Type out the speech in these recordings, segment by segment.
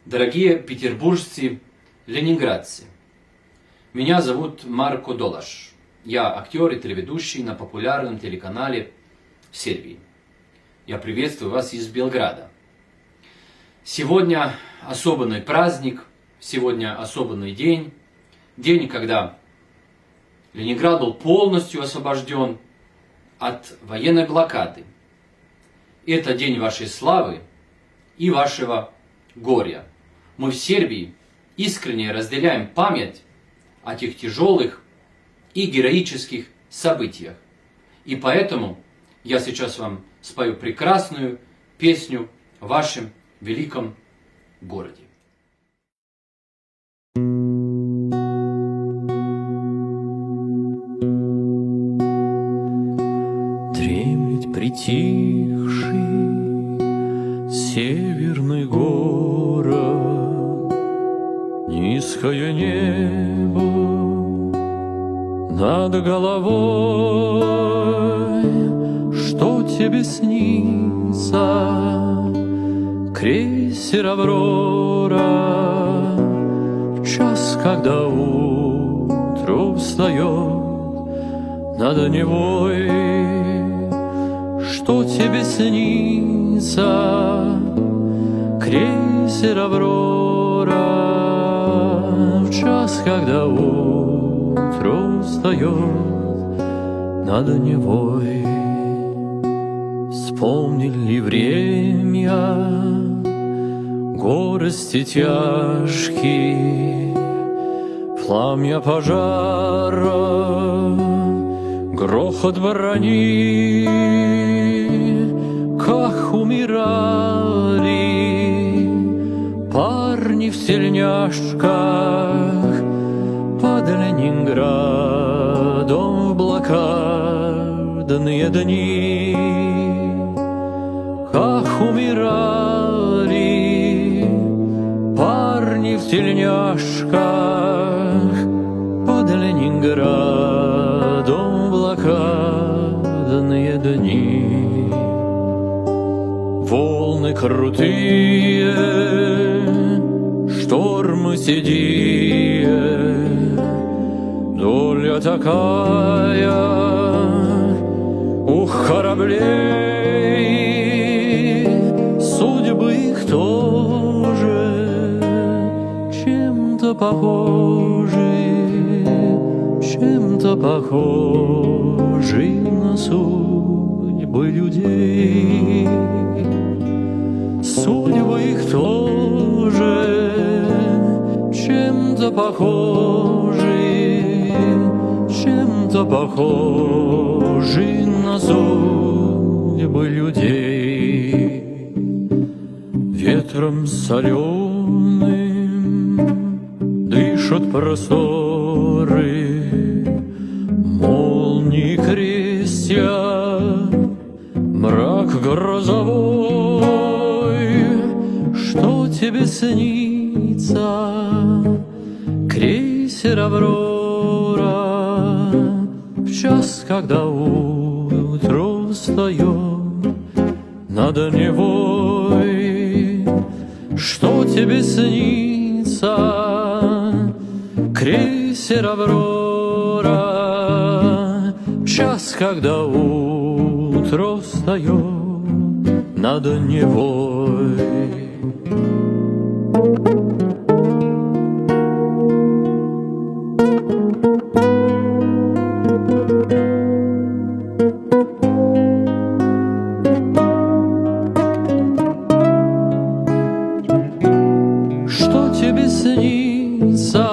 Дорогие петербуржцы, ленинградцы, меня зовут Марко Долаш. Я актер и телеведущий на популярном телеканале в Сербии. Я приветствую вас из Белграда. Сегодня особенный праздник, сегодня особенный день. День, когда Ленинград был полностью освобожден от военной блокады. Это день вашей славы и вашего горя. Мы в Сербии искренне разделяем память о тех тяжелых и героических событиях. И поэтому я сейчас вам спою прекрасную песню о вашем великом городе. Дремлет притихший северный город, низкое небо над головой. Что тебе снится? Крейсер «Аврора» в час, когда утро встает над Невой. Что тебе снится? Крейсер «Аврора» в час, когда утро встает над Невой. Вспомнили время, горести тяжкие, пламя пожара, грохот брони, как умирали парни в тельняшках под Ленинградом в блокадные дни. Как умирали парни в тельняшках под Ленинградом в блокадные дни. Волны крутые, штормы седые, доля такая у кораблей, судьбы их тоже чем-то похожи на судьбы людей. Судьбы их тоже чем-то похожи на судьбы людей. Ветром соленым дышат просторы, молнии крестят мрак грозовой. Что тебе снится? Крейсер «Аврора» в час, когда утро встает над Невой. Что тебе снится? Крейсер «Аврора» в час, когда утро встает над Невой. Что тебе снится?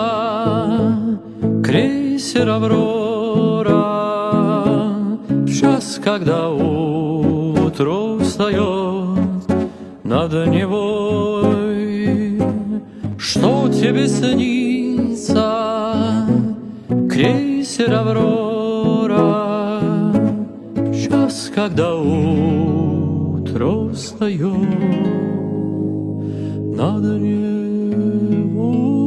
Крейсер «Аврора» в час, когда утро встает над Невой. Что тебе снится? Крейсер «Аврора» в час, когда утро встает над Невой.